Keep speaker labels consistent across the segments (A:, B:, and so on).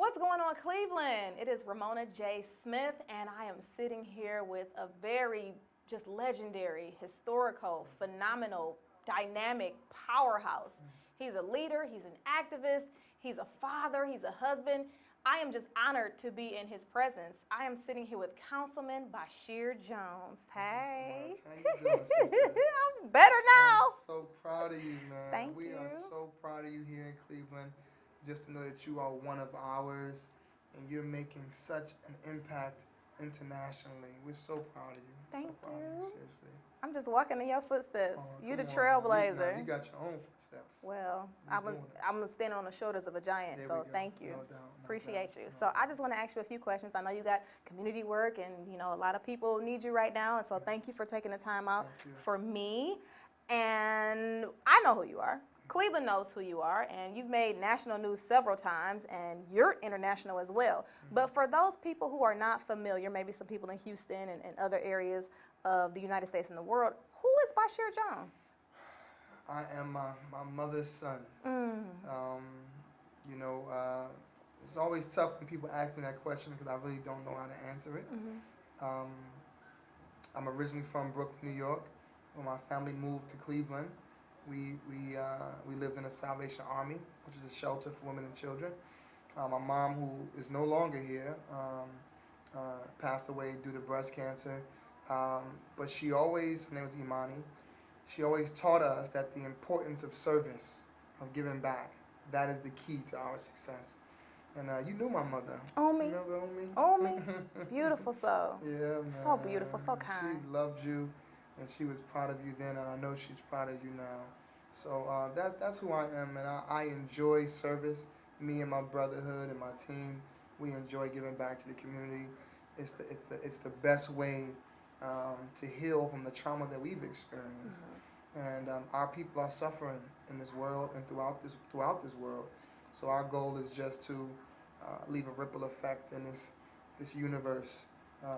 A: What's going on, Cleveland? It is Ramona J. Smith, and I am sitting here with a very just legendary, historical, phenomenal, dynamic powerhouse. He's a leader, he's an activist, he's a father, he's a husband. I am just honored to be in his presence. I am sitting here with Councilman Basheer Jones. Hey.
B: How you doing, sister?
A: I'm better now.
B: I'm so proud of you, man.
A: Thank
B: we
A: you.
B: are so proud of you here in Cleveland. Just to know that you are one of ours and you're making such an impact internationally. We're so proud of you.
A: Thank
B: so proud
A: you.
B: of you, seriously.
A: I'm just walking in your footsteps.
B: Oh,
A: You're the
B: come on,
A: trailblazer.
B: you got your own footsteps.
A: Well,
B: You're
A: I'm
B: doing it.
A: I'm standing on the shoulders of a giant,
B: There
A: so
B: we go.
A: thank you.
B: No doubt. No
A: Appreciate
B: doubt,
A: you.
B: no
A: So I
B: doubt.
A: just want to ask you a few questions. I know you got community work, and a lot of people need you right now, and so thank you for taking the time out
B: Thank you.
A: for me. And I know who you are. Cleveland knows who you are, and you've made national news several times, and you're international as well. But for those people who are not familiar, maybe some people in Houston and other areas of the United States and the world, who is Basheer Jones?
B: I am my mother's son. It's always tough when people ask me that question because I really don't know how to answer it. I'm originally from Brooklyn, New York. When my family moved to Cleveland, we lived in a Salvation Army, which is a shelter for women and children. My mom, who is no longer here, passed away due to breast cancer. But she always, her name was Imani, she always taught us that the importance of service, of giving back, that is the key to our success. And you knew my mother.
A: Omi.
B: Remember Omi?
A: Omi. Beautiful soul.
B: Yeah, man.
A: So beautiful, so kind.
B: She loved you, and she was proud of you then, and I know she's proud of you now. So that's who I am, and I enjoy service. Me and my brotherhood and my team, we enjoy giving back to the community. It's the best way to heal from the trauma that we've experienced. And our people are suffering in this world and throughout this world. So our goal is just to leave a ripple effect in this universe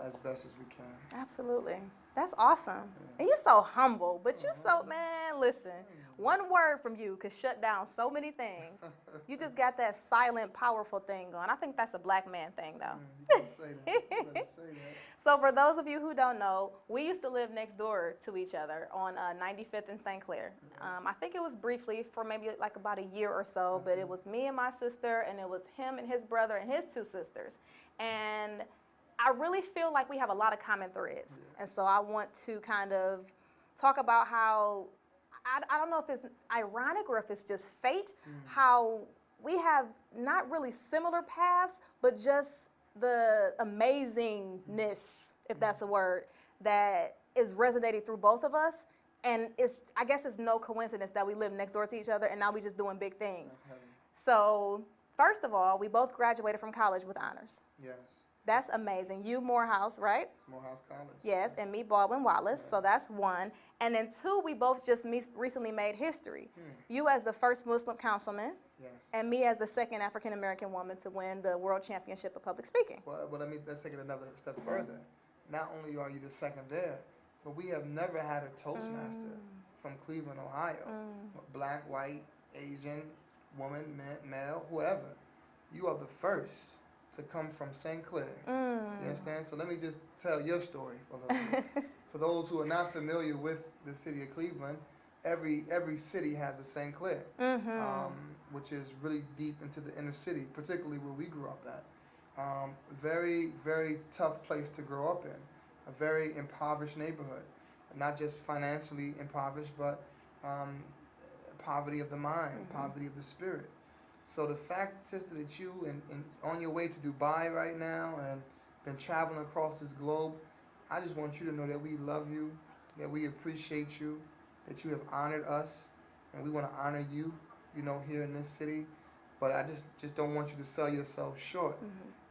B: as best as we can.
A: Absolutely. That's awesome. And you're so humble, but you're so, man, listen, one word from you could shut down so many things. You just got that silent, powerful thing going. I think that's a black man thing, though.
B: You better say that. You better say that.
A: So for those of you who don't know, we used to live next door to each other on 95th and St. Clair. I think it was briefly for maybe like about a year or so, but it was me and my sister, and it was him and his brother and his two sisters. And I really feel like we have a lot of common threads. And so I want to kind of talk about how, I don't know if it's ironic or if it's just fate, how we have not really similar paths, but just the amazingness, if that's a word, that is resonating through both of us. And I guess it's no coincidence that we live next door to each other and now we just doing big things. So first of all, we both graduated from college with honors.
B: Yes.
A: That's amazing. You, Morehouse, right?
B: It's Morehouse College.
A: Yes, and me, Baldwin Wallace. So that's one. And then two, we both just recently made history. You as the first Muslim councilman,
B: Yes.
A: and me as the second African-American woman to win the World Championship of Public Speaking.
B: Well, let's take it another step further. Not only are you the second there, but we have never had a Toastmaster from Cleveland, Ohio. Black, white, Asian, woman, male, whoever. You are the first to come from St. Clair. You understand? So let me just tell your story for a little bit. For those who are not familiar with the city of Cleveland, every city has a St. Clair, which is really deep into the inner city, particularly where we grew up at. Very, very tough place to grow up in. A very impoverished neighborhood. Not just financially impoverished, but poverty of the mind, poverty of the spirit. So the fact, sister, that you and on your way to Dubai right now and been traveling across this globe, I just want you to know that we love you, that we appreciate you, that you have honored us, and we want to honor you, here in this city. But I just don't want you to sell yourself short.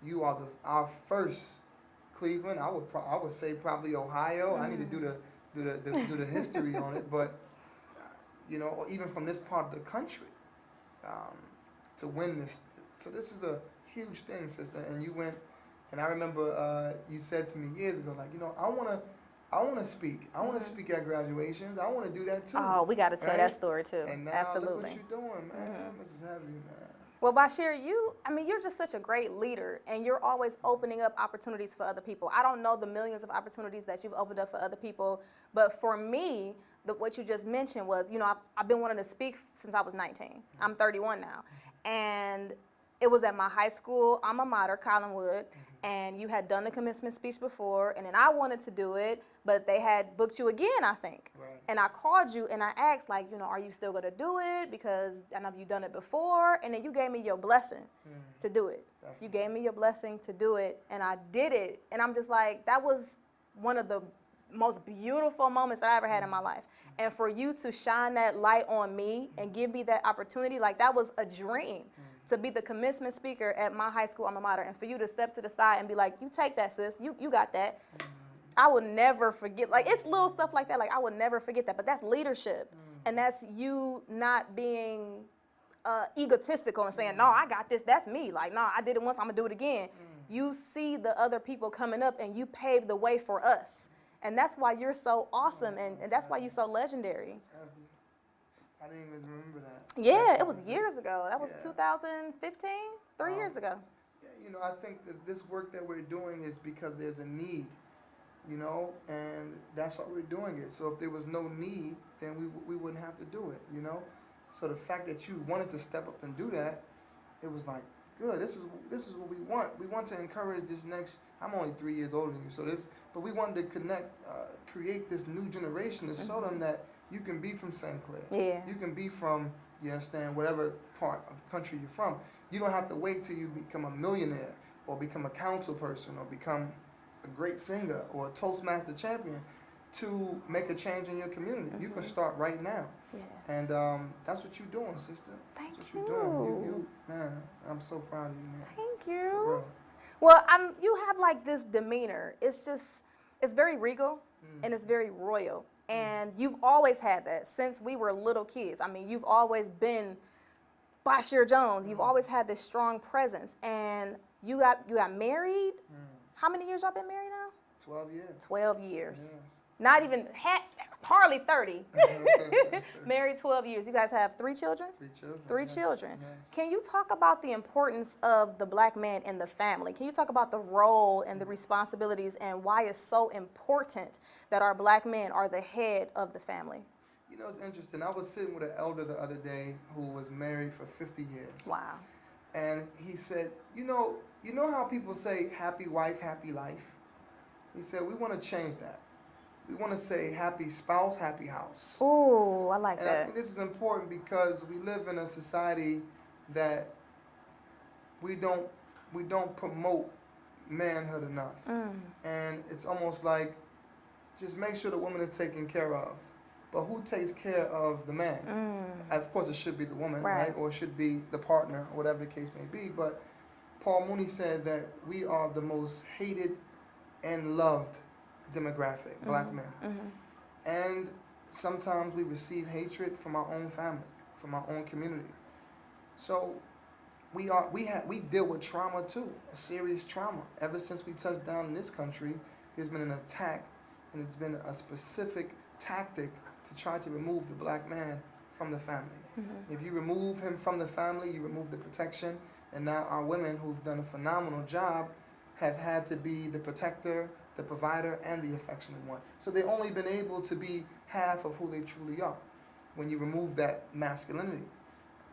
B: You are our first Cleveland. I would say probably Ohio. I need to do the history on it, but even from this part of the country. To win this. So this is a huge thing, sister. And you went, and I remember you said to me years ago, like, I want to speak. I want to speak at graduations. I want to do that too.
A: Oh, we got to tell that story too.
B: And now
A: Absolutely.
B: look what you're doing, man. Let's just have you, man.
A: Well, Basheer, you're just such a great leader, and you're always opening up opportunities for other people. I don't know the millions of opportunities that you've opened up for other people, but for me, what you just mentioned was, I've been wanting to speak since I was 19. I'm 31 now. And it was at my high school alma mater, Collinwood, and you had done the commencement speech before, and then I wanted to do it, but they had booked you again, I think.
B: Right.
A: And I called you and I asked, like, are you still gonna do it? Because I know you've done it before, and then you gave me your blessing to do it.
B: Definitely.
A: You gave me your blessing to do it, and I did it. And I'm just like, that was one of the most beautiful moments that I ever had in my life. And for you to shine that light on me and give me that opportunity, like, that was a dream. To be the commencement speaker at my high school alma mater, and for you to step to the side and be like, you take that, sis, you got that. I will never forget, like, it's little stuff like that, like, I will never forget that, but that's leadership. And that's you not being egotistical and saying, no, I got this, that's me. Like, no, I did it once, I'm gonna do it again. You see the other people coming up and you pave the way for us. And that's why you're so awesome, and that's why you're so legendary.
B: I didn't even remember that.
A: Yeah, it was years ago. That was
B: Yeah.
A: 2015, 3 years ago.
B: Yeah, I think that this work that we're doing is because there's a need, and that's why we're doing it. So if there was no need, then we wouldn't have to do it, So the fact that you wanted to step up and do that, it was like, good. This is what we want. We want to encourage this next. I'm only 3 years older than you, but we wanted to connect, create this new generation to show them that you can be from St. Clair.
A: Yeah.
B: You can be from, whatever part of the country you're from. You don't have to wait till you become a millionaire or become a council person or become a great singer or a Toastmaster champion to make a change in your community. You can start right now.
A: Yes.
B: And that's what you're doing, sister. That's what you're doing. You, man, I'm so proud of you, man.
A: Thank
B: For
A: you.
B: real.
A: Well, you have like this demeanor. It's very regal and it's very royal. And you've always had that since we were little kids. I mean, you've always been Basheer Jones. You've always had this strong presence. And you got married. How many years y'all been married now?
B: 12 years.
A: 12 years.
B: Yes.
A: Not even hardly 30. Married 12 years. You guys have 3 children?
B: 3 children.
A: Three
B: yes,
A: children.
B: yes.
A: Can you talk about the importance of the black man in the family? Can you talk about the role and the responsibilities and why it's so important that our black men are the head of the family?
B: It's interesting. I was sitting with an elder the other day who was married for 50 years.
A: Wow.
B: And he said, you know how people say happy wife, happy life? He said, we want to change that. We want to say happy spouse, happy house.
A: Ooh, I like
B: And
A: that.
B: I think this is important because we live in a society that we don't promote manhood enough. And it's almost like just make sure the woman is taken care of. But who takes care of the man? Of course, it should be the woman, right? Or it should be the partner, or whatever the case may be. But Paul Mooney said that we are the most hated and loved demographic, black men. And sometimes we receive hatred from our own family, from our own community. So we deal with trauma too, a serious trauma. Ever since we touched down in this country, there's been an attack, and it's been a specific tactic to try to remove the black man from the family. If you remove him from the family, you remove the protection, and now our women who've done a phenomenal job have had to be the protector, the provider, and the affectionate one. So they've only been able to be half of who they truly are when you remove that masculinity,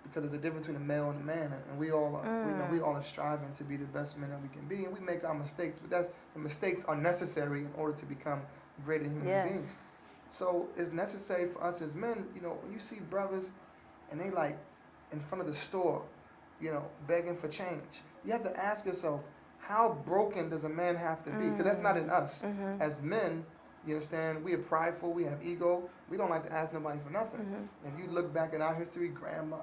B: because there's a difference between a male and a man, and we all are, we all are striving to be the best men that we can be, and we make our mistakes, but the mistakes are necessary in order to become greater human beings. So it's necessary for us as men, when you see brothers and they like in front of the store, begging for change, you have to ask yourself, how broken does a man have to be? Because that's not in us. As men, you understand, we are prideful, we have ego, we don't like to ask nobody for nothing. If you look back at our history,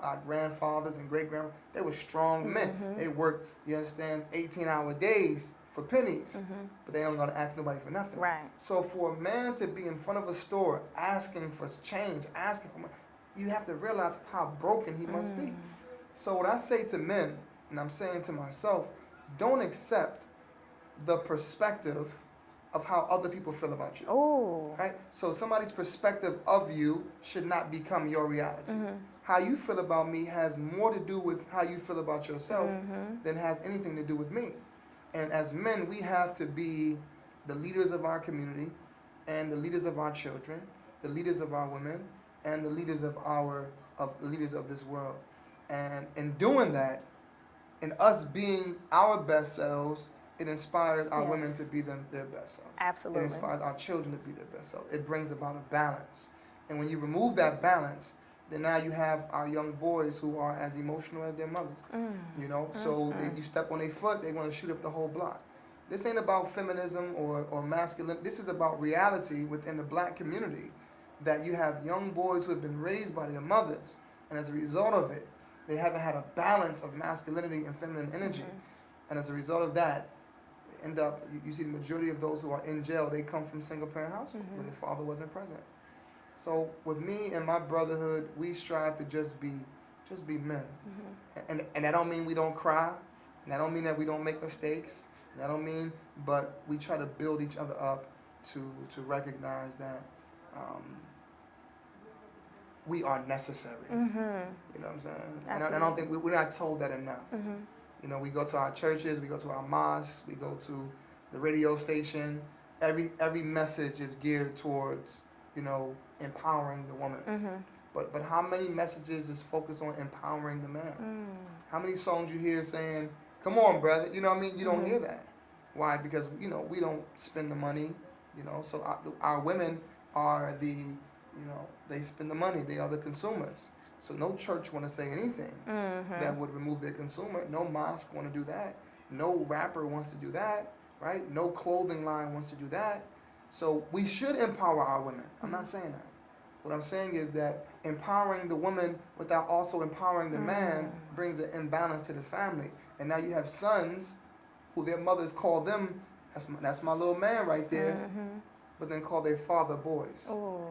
B: our grandfathers and great-grandfathers, they were strong men. They worked, you understand, 18-hour days for pennies, but they don't gonna ask nobody for nothing.
A: Right.
B: So for a man to be in front of a store asking for change, asking for money, you have to realize how broken he must be. So what I say to men, and I'm saying to myself, don't accept the perspective of how other people feel about you.
A: Oh.
B: Right? So somebody's perspective of you should not become your reality. how you feel about me has more to do with how you feel about yourself than has anything to do with me. And as men, we have to be the leaders of our community and the leaders of our children, the leaders of our women, and the leaders of this world. And in doing that, in us being our best selves, it inspires our women to be their best selves.
A: Absolutely.
B: It inspires our children to be their best selves. It brings about a balance. And when you remove that balance, then now you have our young boys who are as emotional as their mothers. You know, so you step on their foot, they're going to shoot up the whole block. This ain't about feminism or masculine. This is about reality within the black community, that you have young boys who have been raised by their mothers, and as a result of it, they haven't had a balance of masculinity and feminine energy. And as a result of that, they end up, you see the majority of those who are in jail, they come from single-parent households where their father wasn't present. So with me and my brotherhood, we strive to just be men. And that don't mean we don't cry, and that don't mean that we don't make mistakes, and that don't mean, but we try to build each other up to recognize that we are necessary. You know what I'm saying? And I don't think we're not told that enough. You know, we go to our churches, we go to our mosques, we go to the radio station. Every message is geared towards, you know, empowering the woman. But how many messages is focused on empowering the man? How many songs you hear saying, "Come on, brother"? You know what I mean? You don't hear that. Why? Because, you know, we don't spend the money. You know, so our women are the, you know, they spend the money. They are the consumers. So no church want to say anything that would remove their consumer. No mosque want to do that. No rapper wants to do that, right? No clothing line wants to do that. So we should empower our women. I'm not saying that. What I'm saying is that empowering the woman without also empowering the man brings an imbalance to the family. And now you have sons who their mothers call them, that's my little man right there, but then call their father boys.
A: Oh.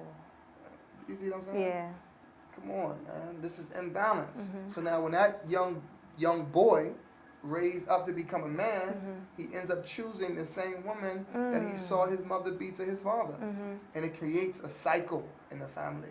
B: You see what I'm saying?
A: Yeah.
B: Come on, man. This is imbalance. So now when that young boy raised up to become a man, he ends up choosing the same woman that he saw his mother be to his father. And it creates a cycle in the family,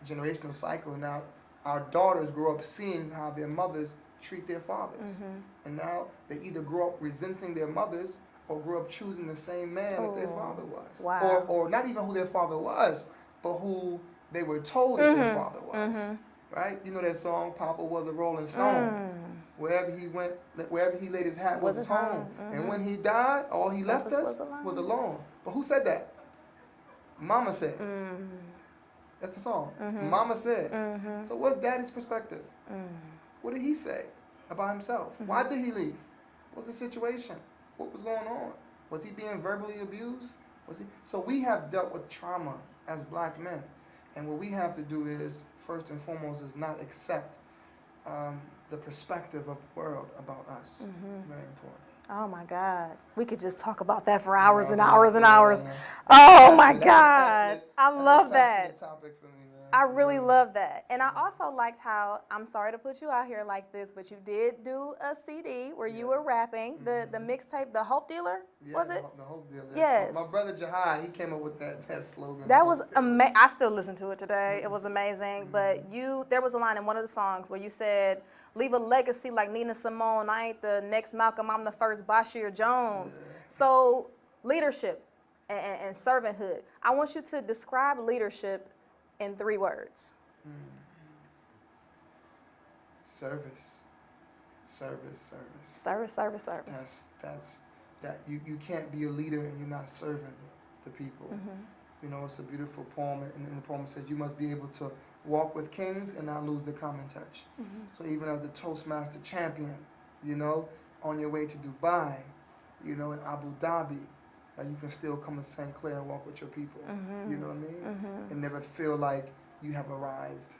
B: a generational cycle. Now, our daughters grow up seeing how their mothers treat their fathers. And now they either grow up resenting their mothers or grow up choosing the same man that their father was.
A: Wow.
B: Or not even who their father was, but who they were told that their father was. Right? You know that song, Papa Was a Rolling Stone. Wherever he went, wherever he laid his hat was his home. And when he died, all he left us was alone. But who said that? Mama said. That's the song. Mama said. So what's daddy's perspective? What did he say about himself? Why did he leave? What's the situation? What was going on? Was he being verbally abused? So we have dealt with trauma as black men. And what we have to do is, first and foremost, is not accept the perspective of the world about us. Very important.
A: Oh my God. We could just talk about that for hours and hours and hours. Oh my God. I love that.
B: Topic for me, man.
A: I really love that. And I also liked how, I'm sorry to put you out here like this, but you did do a CD where you were rapping, the mixtape, The Hope Dealer, was it?
B: The Hope Dealer.
A: Yes.
B: My brother Jahai, he came up with that slogan.
A: That was amazing. I still listen to it today. It was amazing. But there was a line in one of the songs where you said, "Leave a legacy like Nina Simone. I ain't the next Malcolm, I'm the first Basheer Jones." So leadership and servanthood. I want you to describe leadership in 3 words.
B: Service. Service.
A: Service.
B: You can't be a leader and you're not serving the people. You know, it's a beautiful poem, and in the poem it says you must be able to walk with kings and not lose the common touch. So even as the Toastmaster champion, you know, on your way to Dubai, you know, in Abu Dhabi, you can still come to St. Clair and walk with your people. You know what I mean? And never feel like you have arrived,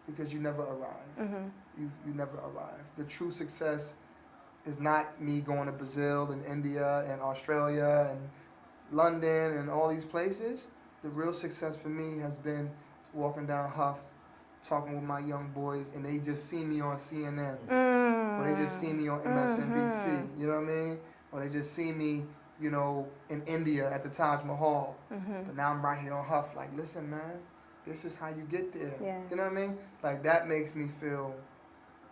B: because you never arrive. You never arrive. The true success is not me going to Brazil and India and Australia and London and all these places. The real success for me has been walking down Huff, talking with my young boys, and they just see me on CNN, or they just see me on MSNBC, you know what I mean? Or they just see me, you know, in India at the Taj Mahal. But now I'm right here on Huff, like, listen, man, this is how you get there.
A: Yes.
B: You know what I mean? Like, that makes me feel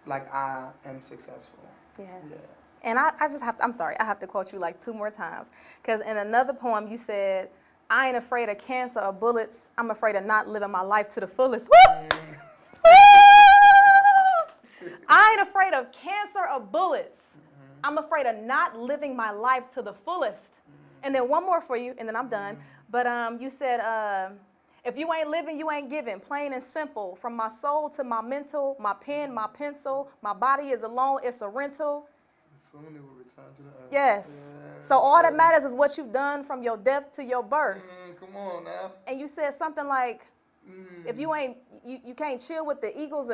B: like I am successful.
A: Yes.
B: Yeah.
A: And I just have to, I'm sorry, I have to quote you like 2 more times. Because in another poem you said, I ain't afraid of cancer or bullets. I'm afraid of not living my life to the fullest. Woo! I ain't afraid of cancer or bullets. I'm afraid of not living my life to the fullest. And then one more for you, and then I'm done. But you said, if you ain't living, you ain't giving. Plain and simple. From my soul to my mental, my pen, my pencil, my body is alone, it's a rental.
B: Soon it will return to the earth.
A: Yes.
B: Yeah,
A: So all that matters is what you've done from your death to your birth.
B: Come on now.
A: And you said something like, if you ain't, you can't chill with the Eagles,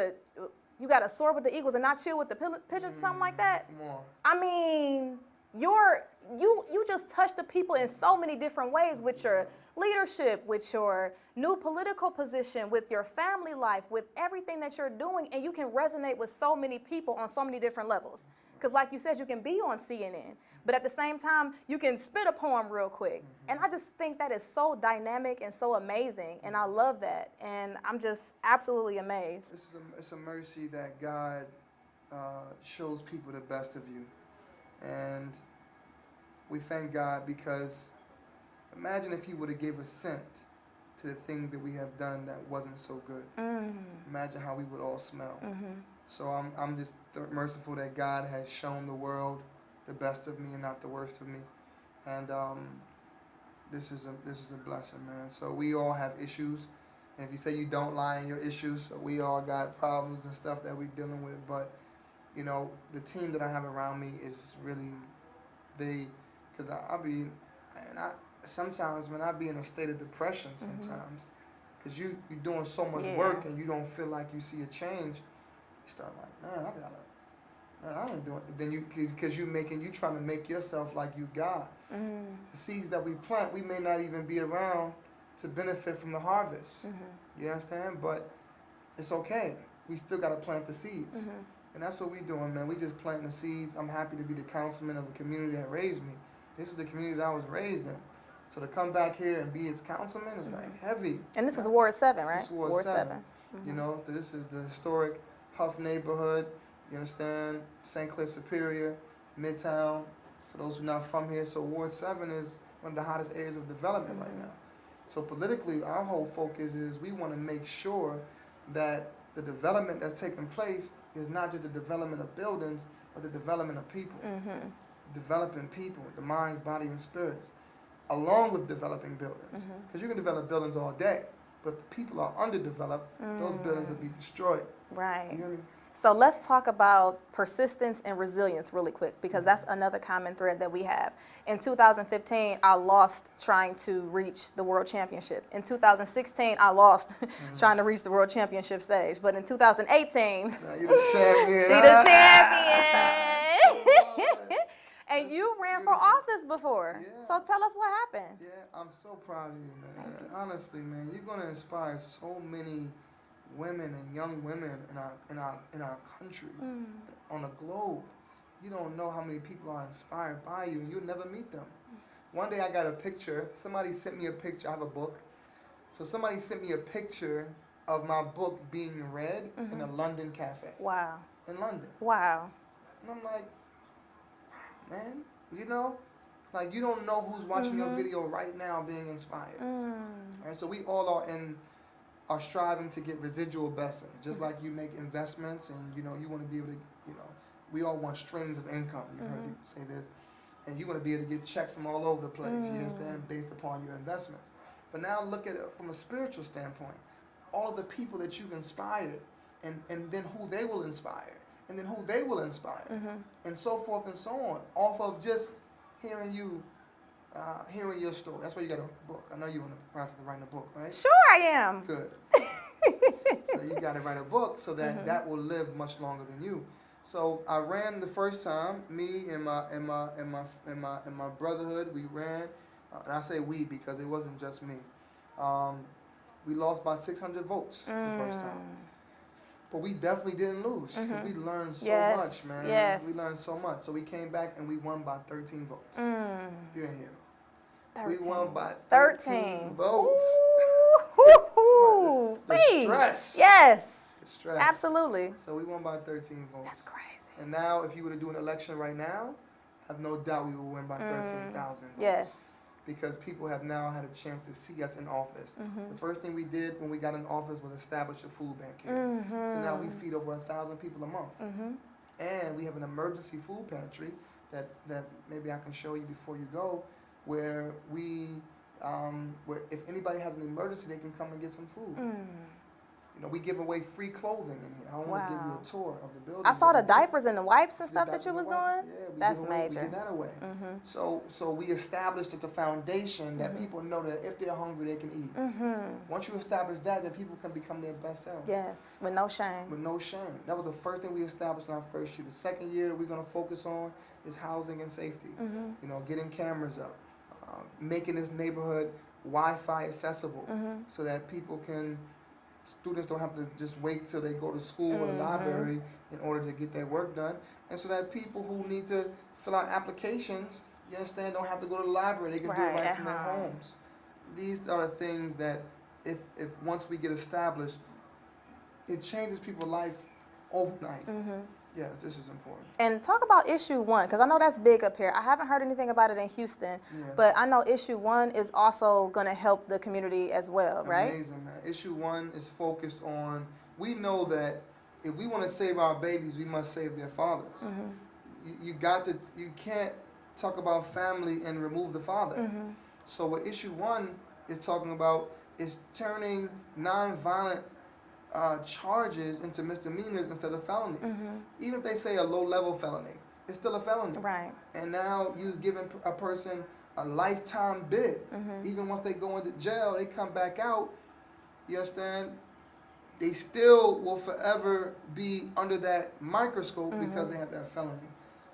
A: you got to soar with the Eagles and not chill with the Pigeons, something like that.
B: Come on.
A: I mean, you just touch the people in so many different ways with your leadership, with your new political position, with your family life, with everything that you're doing, and you can resonate with so many people on so many different levels. Because like you said, you can be on CNN, but at the same time, you can spit a poem real quick. And I just think that is so dynamic and so amazing, and I love that. And I'm just absolutely amazed.
B: It's a mercy that God shows people the best of you. And we thank God, because imagine if he would have gave a cent to the things that we have done that wasn't so good. Imagine how we would all smell. So I'm just merciful that God has shown the world the best of me and not the worst of me. And this is a blessing, man. So we all have issues. And if you say you don't lie in your issues, so we all got problems and stuff that we're dealing with. But, you know, the team that I have around me is really, because sometimes, man, I be in a state of depression sometimes. Because you're doing so much work and you don't feel like you see a change. You start like, man, I ain't doing it. Then because you trying to make yourself like you God. The seeds that we plant, we may not even be around to benefit from the harvest. You understand? But it's okay. We still got to plant the seeds. And that's what we doing, man. We just planting the seeds. I'm happy to be the councilman of the community that raised me. This is the community that I was raised in. So to come back here and be its councilman is like heavy.
A: And this is Ward 7, right?
B: This is Ward 7. You know, this is the historic Huff neighborhood. You understand? St. Clair Superior, Midtown. For those who are not from here, so Ward 7 is one of the hottest areas of development right now. So politically, our whole focus is we want to make sure that the development that's taking place is not just the development of buildings, but the development of people. Developing people, the minds, body, and spirits, along with developing buildings. Because you can develop buildings all day, but if the people are underdeveloped, those buildings will be destroyed.
A: Right.
B: You hear me?
A: So let's talk about persistence and resilience really quick, because that's another common thread that we have. In 2015, I lost trying to reach the World Championships. In 2016, I lost trying to reach the World Championship stage. But in 2018,
B: now you're the champion.
A: She the champion. And you ran for office before.
B: Yeah.
A: So tell us what happened.
B: Yeah, I'm so proud of you, man. Honestly, man, you're gonna inspire so many women and young women in our country, on the globe. You don't know how many people are inspired by you, and you'll never meet them. One day I got a picture. Somebody sent me a picture. I have a book. So somebody sent me a picture of my book being read in a London cafe.
A: Wow.
B: In London.
A: Wow.
B: And I'm like, wow, man, you know? Like, you don't know who's watching your video right now being inspired. All right, so we all are striving to get residual blessings, just like you make investments and, you know, you want to be able to, you know, we all want streams of income. You've heard people say this. And you want to be able to get checks from all over the place, you understand, based upon your investments. But now look at it from a spiritual standpoint. All of the people that you've inspired, and then who they will inspire, and then who they will inspire, and so forth and so on, off of just hearing your story. That's why you got to write the book. I know you're in the process of writing a book, right?
A: Sure I am.
B: Good. So you got to write a book so that that will live much longer than you. So I ran the first time. Me and my brotherhood, we ran, and I say we because it wasn't just me. We lost by 600 votes the first time. But we definitely didn't lose because we learned so much, man.
A: Yes.
B: We learned so much. So we came back and we won by 13 votes. You ain't hear me.
A: 13.
B: We won by 13 votes.
A: Please.
B: stress.
A: Yes.
B: The stress.
A: Absolutely.
B: So we won by 13 votes.
A: That's crazy.
B: And now, if you were to do an election right now, I have no doubt we will win by 13,000 votes.
A: Yes.
B: Because people have now had a chance to see us in office. The first thing we did when we got in office was establish a food bank here. So now we feed over 1,000 people a month. And we have an emergency food pantry that maybe I can show you before you go, where where if anybody has an emergency, they can come and get some food. You know, we give away free clothing in here. I don't want to give you a tour of the building.
A: I saw the diapers and the wipes and stuff that you was doing.
B: Yeah,
A: That's major.
B: We give that away. So we established at the foundation that people know that if they're hungry, they can eat. Once you establish that, then people can become their best selves.
A: Yes, with no shame.
B: With no shame. That was the first thing we established in our first year. The second year we're going to focus on is housing and safety. You know, getting cameras up, making this neighborhood Wi-Fi accessible so that students don't have to just wait till they go to school or the library in order to get their work done. And so that people who need to fill out applications, you understand, don't have to go to the library. They can do it right from their homes. These are the things that if once we get established, it changes people's life overnight. Yes, this is important.
A: And talk about issue 1, because I know that's big up here. I haven't heard anything about it in Houston, but I know issue 1 is also going to help the community as well, right?
B: Amazing, man. Issue 1 is focused on, we know that if we want to save our babies, we must save their fathers. You can't talk about family and remove the father. So what issue 1 is talking about is turning nonviolent charges into misdemeanors instead of felonies. Even if they say a low-level felony, it's still a felony. Right. And now you've given a person a lifetime bid. Even once they go into jail, they come back out, you understand, they still will forever be under that microscope because they have that felony.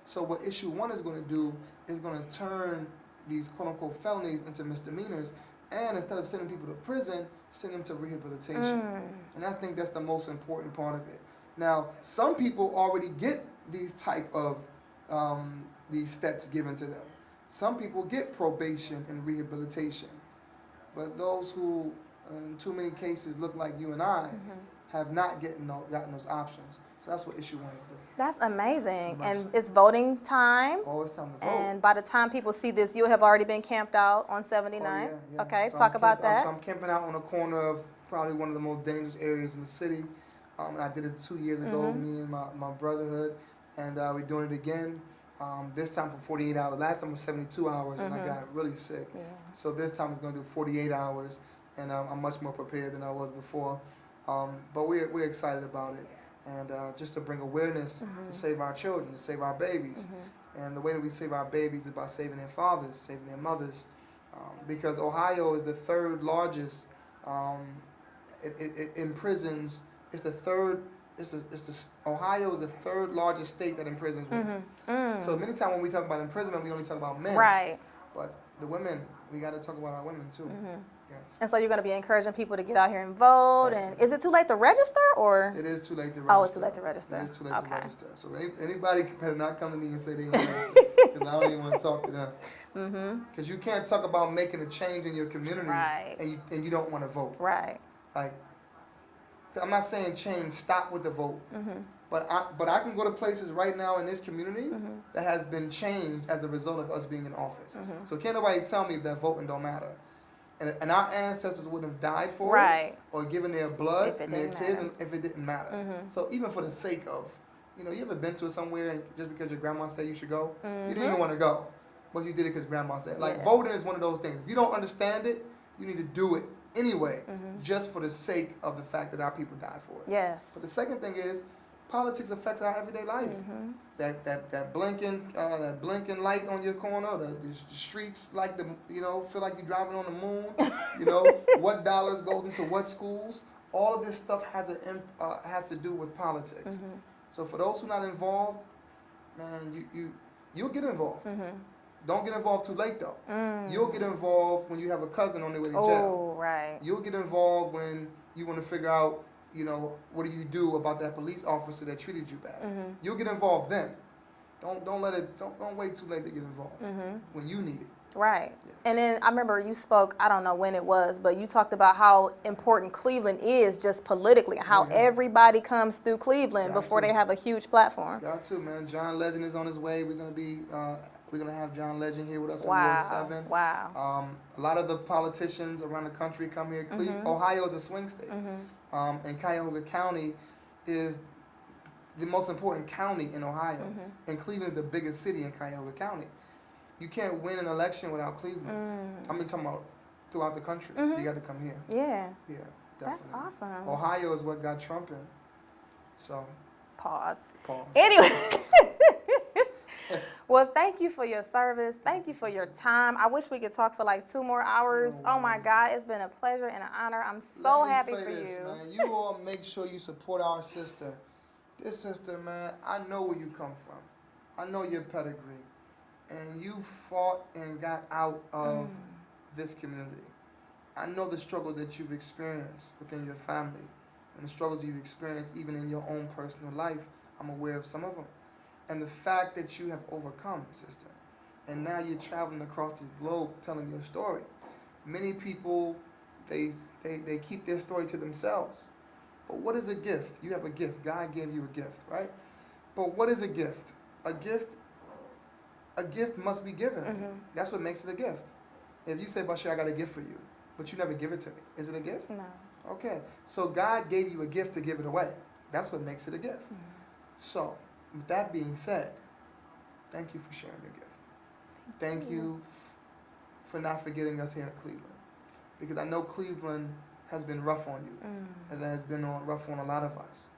B: So what issue 1 is going to do is going to turn these quote-unquote felonies into misdemeanors, and instead of sending people to prison, send them to rehabilitation. And I think that's the most important part of it. Now, some people already get these type of these steps given to them. Some people get probation and rehabilitation. But those who, in too many cases, look like you and I, have not gotten those options. So that's what issue 1 will do.
A: That's amazing. And it's voting time.
B: Oh, it's time to vote.
A: And by the time people see this, you'll have already been camped out on 79. Okay, so talk about that.
B: So I'm camping out on the corner of probably one of the most dangerous areas in the city. And I did it 2 years ago, me and my brotherhood. And we're doing it again. This time for 48 hours. Last time was 72 hours, and I got really sick. So this time it's going to do 48 hours, and I'm much more prepared than I was before. But we're excited about it. And just to bring awareness to save our children, to save our babies. And the way that we save our babies is by saving their fathers, saving their mothers. Because Ohio is the third largest, it imprisons, Ohio is the third largest state that imprisons women. So many times when we talk about imprisonment, we only talk about men. Right. But the women, we got to talk about our women too. Yes.
A: And so you're going to be encouraging people to get out here and vote. And is it too late to register, or?
B: It is too late to register.
A: Oh, it's too late to register.
B: It is too late to register. So anybody better not come to me and say they ain't registered, because I don't even want to talk to them. Because you can't talk about making a change in your community and you don't want to vote. Right. Like, I'm not saying change, stop with the vote. But I can go to places right now in this community that has been changed as a result of us being in office. So can't nobody tell me that voting don't matter. And our ancestors wouldn't have died for it or given their blood and their tears if it didn't matter. So even for the sake of, you ever been to somewhere and just because your grandma said you should go, you didn't even want to go, but you did it because grandma said. Like voting is one of those things. If you don't understand it, you need to do it anyway, just for the sake of the fact that our people died for it. Yes. But the second thing is, politics affects our everyday life. That blinking light on your corner, the streets like feel like you're driving on the moon. What dollars goes into what schools. All of this stuff has to do with politics. So for those who are not involved, man, you'll get involved. Don't get involved too late though. You'll get involved when you have a cousin on their way to jail. Oh, right. You'll get involved when you want to figure out, what do you do about that police officer that treated you bad? You'll get involved then. Don't let it. Don't wait too late to get involved when you need it.
A: Right.
B: Yeah.
A: And then I remember you spoke, I don't know when it was, but you talked about how important Cleveland is just politically, how everybody comes through Cleveland before they have a huge platform.
B: Got to, man. John Legend is on his way. We're gonna have John Legend here with us in
A: Wow.
B: Ward 7.
A: Wow.
B: A lot of the politicians around the country come here. Ohio is a swing state, and Cuyahoga County is the most important county in Ohio, and Cleveland is the biggest city in Cuyahoga County. You can't win an election without Cleveland. I'm talking about throughout the country. You got to come here.
A: Yeah.
B: Yeah,
A: That's
B: definitely.
A: awesome.
B: Ohio is what got Trump in. So.
A: Pause.
B: Pause.
A: Anyway. Well, thank you for your service. Thank you for your time. I wish we could talk for like 2 more hours. Oh my God, it's been a pleasure and an honor. I'm so happy for you.
B: Man. You all make sure you support our sister. This sister, man, I know where you come from. I know your pedigree. And you fought and got out of this community. I know the struggles that you've experienced within your family and the struggles you've experienced even in your own personal life. I'm aware of some of them. And the fact that you have overcome, sister, and now you're traveling across the globe telling your story. Many people, they keep their story to themselves. But what is a gift? You have a gift. God gave you a gift, right? But what is a gift? A gift must be given. That's what makes it a gift. If you say, Basheer, I got a gift for you, but you never give it to me, is it a gift?
A: No.
B: Okay. So God gave you a gift to give it away. That's what makes it a gift. So, with that being said, thank you for sharing your gift. Thank you for not forgetting us here in Cleveland. Because I know Cleveland has been rough on you, as it has been rough on a lot of us.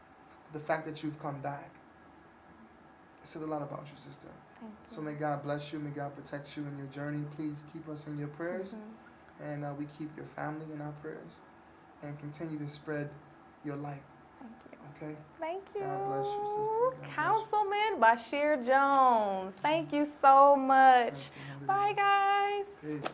B: The fact that you've come back, it says a lot about you, sister.
A: Thank you.
B: So may God bless you, may God protect you in your journey. Please keep us in your prayers, and we keep your family in our prayers, and continue to spread your light.
A: Thank you.
B: Okay?
A: Thank you.
B: God bless you, sister. God bless you.
A: Councilman Basheer Jones. Thank you so much.
B: Thank you.
A: Bye, guys.
B: Peace.